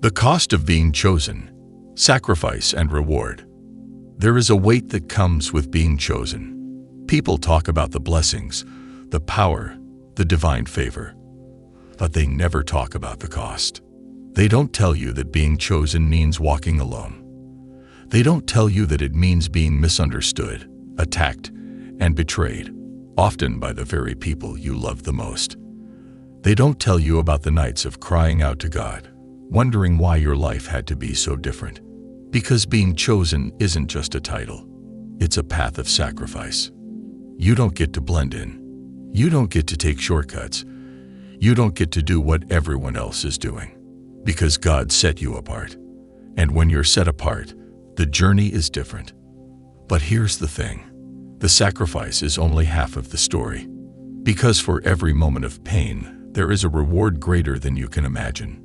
The cost of being chosen, sacrifice and reward. There is a weight that comes with being chosen. People talk about the blessings, the power, the divine favor, but they never talk about the cost. They don't tell you that being chosen means walking alone. They don't tell you that it means being misunderstood, attacked, and betrayed, often by the very people you love the most. They don't tell you about the nights of crying out to God, wondering why your life had to be so different. Because being chosen isn't just a title. It's a path of sacrifice. You don't get to blend in. You don't get to take shortcuts. You don't get to do what everyone else is doing. Because God set you apart. And when you're set apart, the journey is different. But here's the thing. The sacrifice is only half of the story. Because for every moment of pain, there is a reward greater than you can imagine.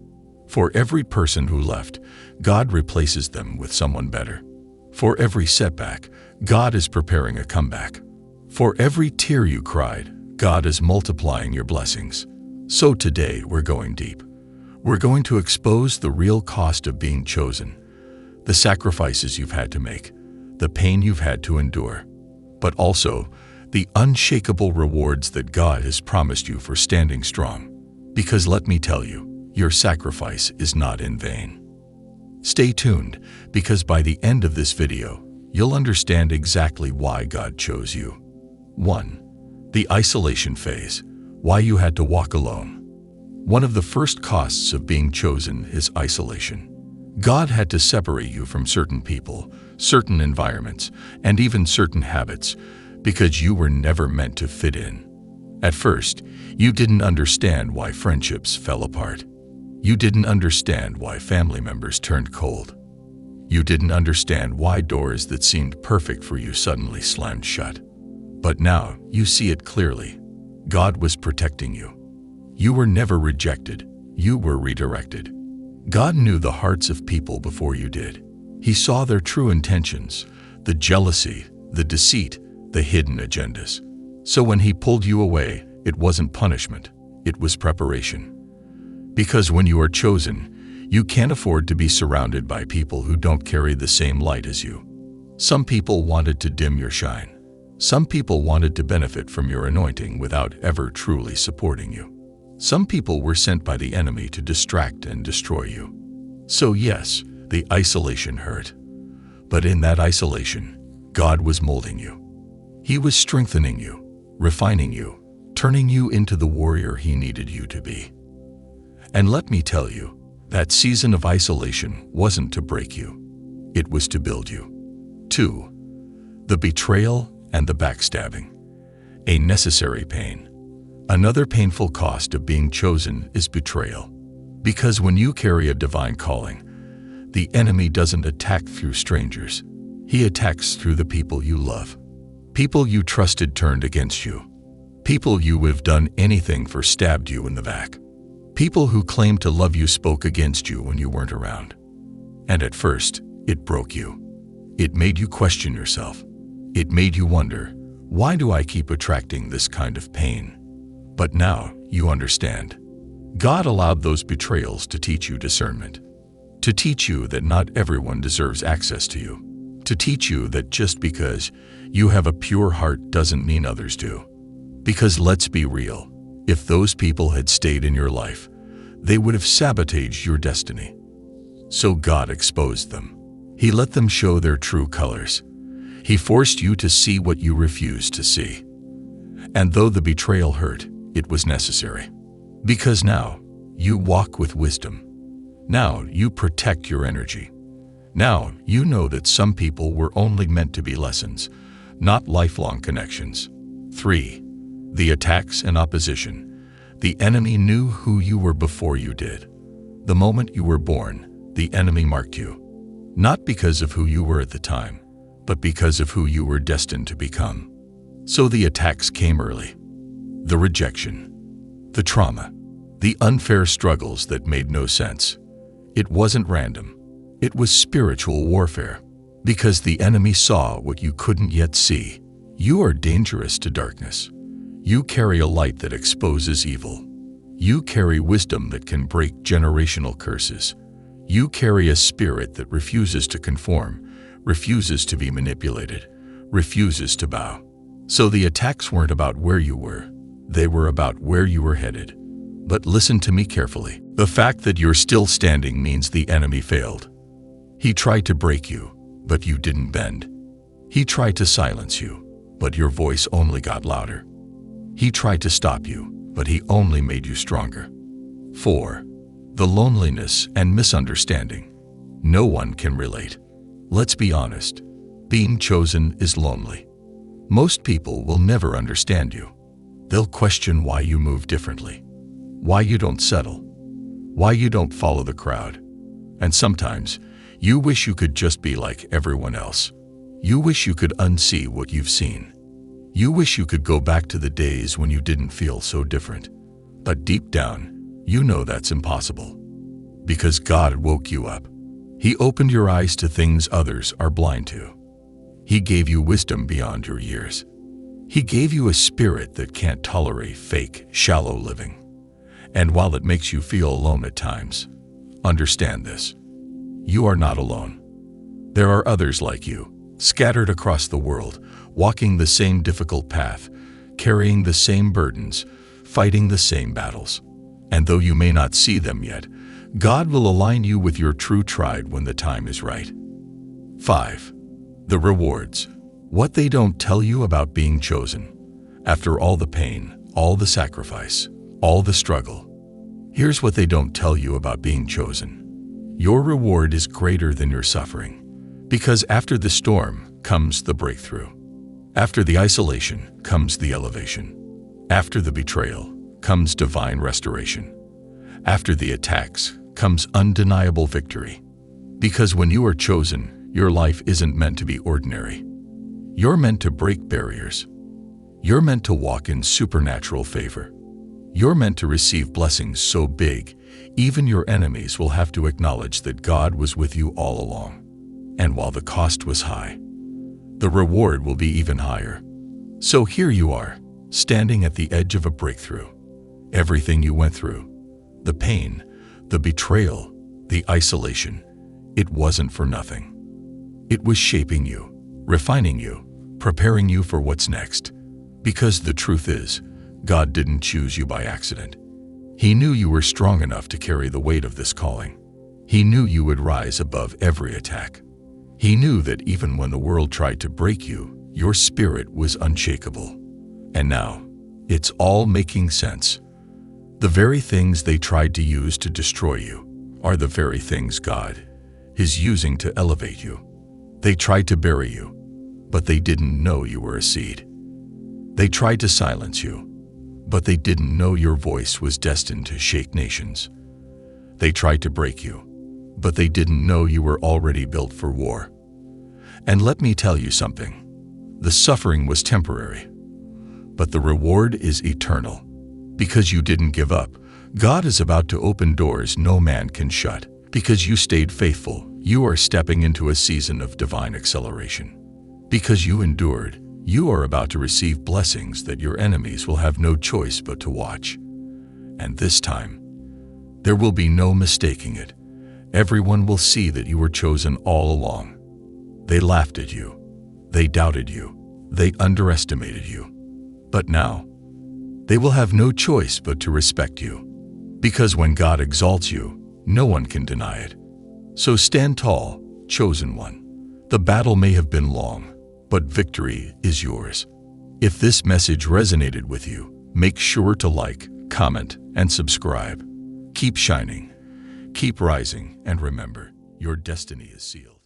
For every person who left, God replaces them with someone better. For every setback, God is preparing a comeback. For every tear you cried, God is multiplying your blessings. So today we're going deep. We're going to expose the real cost of being chosen, the sacrifices you've had to make, the pain you've had to endure, but also the unshakable rewards that God has promised you for standing strong. Because let me tell you, your sacrifice is not in vain. Stay tuned, because by the end of this video, you'll understand exactly why God chose you. 1. The isolation phase. Why you had to walk alone. One of the first costs of being chosen is isolation. God had to separate you from certain people, certain environments, and even certain habits, because you were never meant to fit in. At first, you didn't understand why friendships fell apart. You didn't understand why family members turned cold. You didn't understand why doors that seemed perfect for you suddenly slammed shut. But now you see it clearly. God was protecting you. You were never rejected. You were redirected. God knew the hearts of people before you did. He saw their true intentions, the jealousy, the deceit, the hidden agendas. So when He pulled you away, it wasn't punishment, it was preparation. Because when you are chosen, you can't afford to be surrounded by people who don't carry the same light as you. Some people wanted to dim your shine. Some people wanted to benefit from your anointing without ever truly supporting you. Some people were sent by the enemy to distract and destroy you. So yes, the isolation hurt. But in that isolation, God was molding you. He was strengthening you, refining you, turning you into the warrior He needed you to be. And let me tell you, that season of isolation wasn't to break you. It was to build you. 2. The betrayal and the backstabbing. A necessary pain. Another painful cost of being chosen is betrayal. Because when you carry a divine calling, the enemy doesn't attack through strangers. He attacks through the people you love. People you trusted turned against you. People you would have done anything for stabbed you in the back. People who claimed to love you spoke against you when you weren't around. And at first, it broke you. It made you question yourself. It made you wonder, why do I keep attracting this kind of pain? But now you understand. God allowed those betrayals to teach you discernment. To teach you that not everyone deserves access to you. To teach you that just because you have a pure heart doesn't mean others do. Because let's be real, if those people had stayed in your life, they would have sabotaged your destiny. So God exposed them. He let them show their true colors. He forced you to see what you refused to see. And though the betrayal hurt, it was necessary. Because now, you walk with wisdom. Now, you protect your energy. Now, you know that some people were only meant to be lessons, not lifelong connections. 3. The attacks and opposition. The enemy knew who you were before you did. The moment you were born, the enemy marked you. Not because of who you were at the time, but because of who you were destined to become. So the attacks came early. The rejection, the trauma, the unfair struggles that made no sense. It wasn't random. It was spiritual warfare. Because the enemy saw what you couldn't yet see. You are dangerous to darkness. You carry a light that exposes evil. You carry wisdom that can break generational curses. You carry a spirit that refuses to conform, refuses to be manipulated, refuses to bow. So the attacks weren't about where you were, they were about where you were headed. But listen to me carefully. The fact that you're still standing means the enemy failed. He tried to break you, but you didn't bend. He tried to silence you, but your voice only got louder. He tried to stop you, but he only made you stronger. 4. The loneliness and misunderstanding. No one can relate. Let's be honest. Being chosen is lonely. Most people will never understand you. They'll question why you move differently, why you don't settle, why you don't follow the crowd. And sometimes, you wish you could just be like everyone else. You wish you could unsee what you've seen. You wish you could go back to the days when you didn't feel so different. But deep down, you know that's impossible. Because God woke you up. He opened your eyes to things others are blind to. He gave you wisdom beyond your years. He gave you a spirit that can't tolerate fake, shallow living. And while it makes you feel alone at times, understand this. You are not alone. There are others like you, scattered across the world, walking the same difficult path, carrying the same burdens, fighting the same battles. And though you may not see them yet, God will align you with your true tribe when the time is right. 5. The rewards. What they don't tell you about being chosen. After all the pain, all the sacrifice, all the struggle, here's what they don't tell you about being chosen. Your reward is greater than your suffering. Because after the storm comes the breakthrough. After the isolation comes the elevation. After the betrayal comes divine restoration. After the attacks comes undeniable victory. Because when you are chosen, your life isn't meant to be ordinary. You're meant to break barriers. You're meant to walk in supernatural favor. You're meant to receive blessings so big, even your enemies will have to acknowledge that God was with you all along. And while the cost was high, the reward will be even higher. So here you are, standing at the edge of a breakthrough. Everything you went through, the pain, the betrayal, the isolation, it wasn't for nothing. It was shaping you, refining you, preparing you for what's next. Because the truth is, God didn't choose you by accident. He knew you were strong enough to carry the weight of this calling. He knew you would rise above every attack. He knew that even when the world tried to break you, your spirit was unshakable. And now, it's all making sense. The very things they tried to use to destroy you are the very things God is using to elevate you. They tried to bury you, but they didn't know you were a seed. They tried to silence you, but they didn't know your voice was destined to shake nations. They tried to break you, but they didn't know you were already built for war. And let me tell you something. The suffering was temporary, but the reward is eternal. Because you didn't give up, God is about to open doors no man can shut. Because you stayed faithful, you are stepping into a season of divine acceleration. Because you endured, you are about to receive blessings that your enemies will have no choice but to watch. And this time, there will be no mistaking it. Everyone will see that you were chosen all along. They laughed at you. They doubted you. They underestimated you. But now, they will have no choice but to respect you. Because when God exalts you, no one can deny it. So stand tall, chosen one. The battle may have been long, but victory is yours. If this message resonated with you, make sure to like, comment, and subscribe. Keep shining, keep rising, and remember, your destiny is sealed.